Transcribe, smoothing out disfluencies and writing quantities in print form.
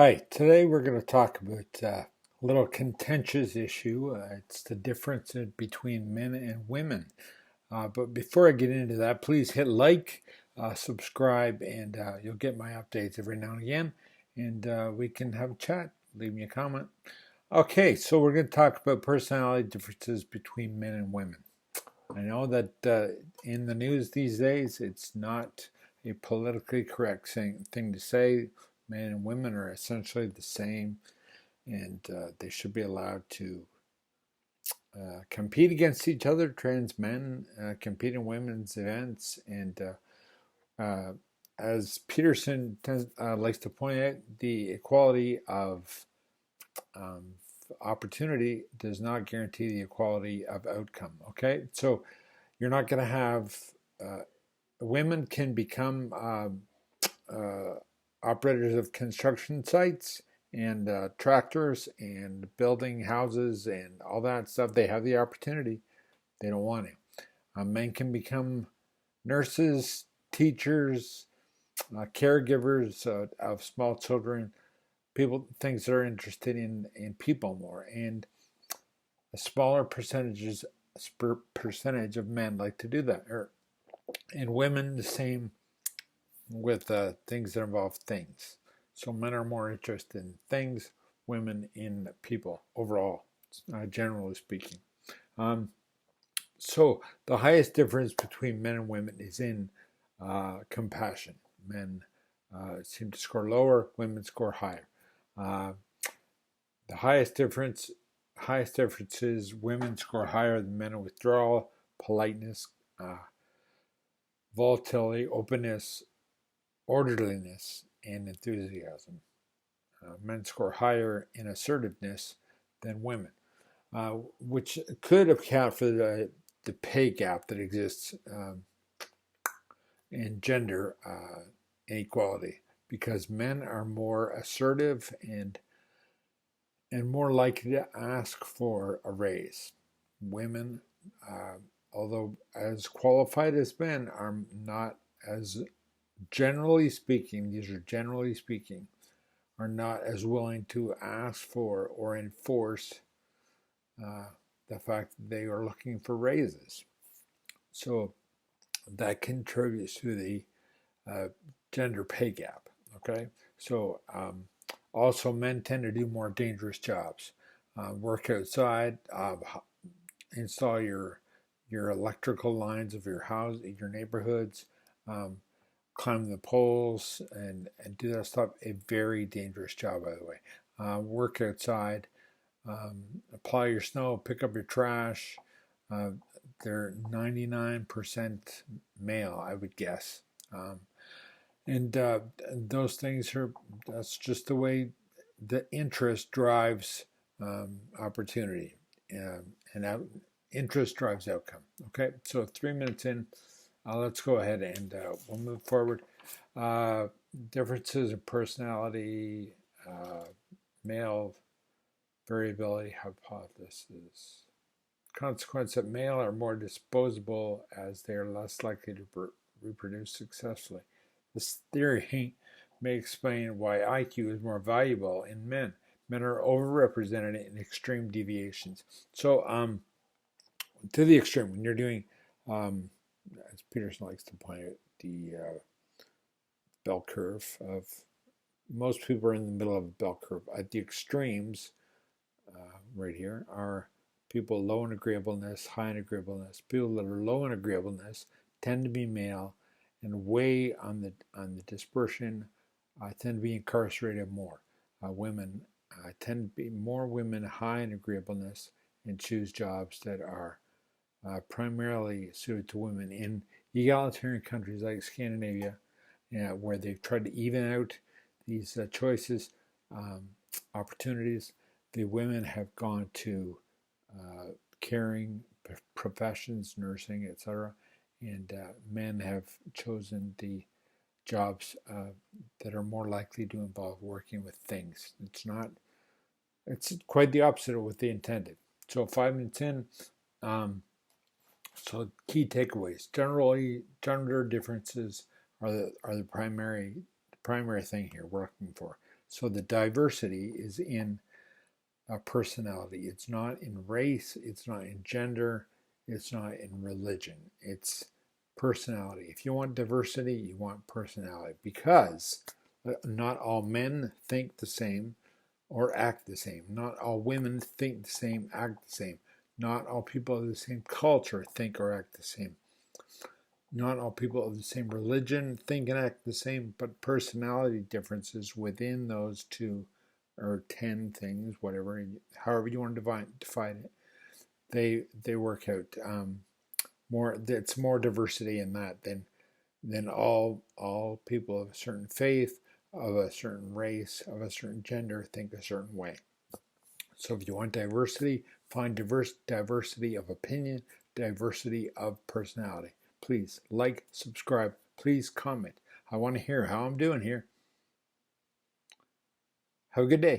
Hi, today we're going to talk about a little contentious issue. It's the difference between men and women. But before I get into that, please hit like, subscribe, and you'll get my updates every now and again. And we can have a chat. Leave me a comment. Okay, so we're going to talk about personality differences between men and women. I know that in the news these days, it's not a politically correct thing to say. Men and women are essentially the same, and they should be allowed to compete against each other. Trans men compete in women's events, and as Peterson likes to point out, the equality of um, opportunity does not guarantee the equality of outcome. Okay, so you're not going to have women can become operators of construction sites and tractors and building houses and all that stuff. They have the opportunity. They don't want it. Men can become nurses, teachers, caregivers of small children, people, things that are interested in people more. And a smaller percentage of men like to do that. And women, the same with things that involve things. So men are more interested in things, women in people overall, generally speaking. Um, so the highest difference between men and women is in compassion. Men seem to score lower, women score higher. Uh, the highest difference is women score higher than men in withdrawal, politeness, volatility, openness, orderliness, and enthusiasm. Men score higher in assertiveness than women, which could account for the pay gap that exists in gender inequality, because men are more assertive and more likely to ask for a raise. Women, although as qualified as men, are not as generally speaking, these are generally speaking, are not as willing to ask for or enforce uh, the fact that they are looking for raises. So that contributes to the uh, gender pay gap. Okay, so also men tend to do more dangerous jobs. Work outside, install your electrical lines of your house, your neighborhoods, um, climb the poles and do that stuff. A very dangerous job, by the way. Work outside, apply your snow, pick up your trash. Uh, they're 99% male, I would guess. And those things are, that's just the way the interest drives opportunity. And interest drives outcome. Okay, so 3 minutes in, let's go ahead and we'll move forward. Uh, Differences in personality, male variability hypothesis. Consequence that male are more disposable as they are less likely to reproduce successfully. This theory may explain why IQ is more valuable in men. Men are overrepresented in extreme deviations. So, to the extreme, when you're doing, as Peterson likes to point out, the bell curve of most people are in the middle of a bell curve. At the extremes, right here, are people low in agreeableness, high in agreeableness. People that are low in agreeableness tend to be male, and way on the dispersion tend to be incarcerated more. Women tend to be more women high in agreeableness and choose jobs that are primarily suited to women in egalitarian countries like Scandinavia, where they've tried to even out these choices, opportunities. The women have gone to caring professions, nursing, etc., and men have chosen the jobs that are more likely to involve working with things. It's quite the opposite of what they intended. So 5 minutes in, so key takeaways. Generally, gender differences are the primary thing here we're looking for. So the diversity is in personality. It's not in race, it's not in gender, it's not in religion. It's personality. If you want diversity, you want personality, because not all men think the same or act the same. Not all women think the same, act the same. Not all people of the same culture think or act the same. Not all people of the same religion think and act the same, but personality differences within those two or 10 things, whatever, however you want to define it, they work out. It's more diversity in that than all people of a certain faith, of a certain race, of a certain gender think a certain way. So if you want diversity, find diversity of opinion, diversity of personality. Please like, subscribe, please comment. I want to hear how I'm doing here. Have a good day.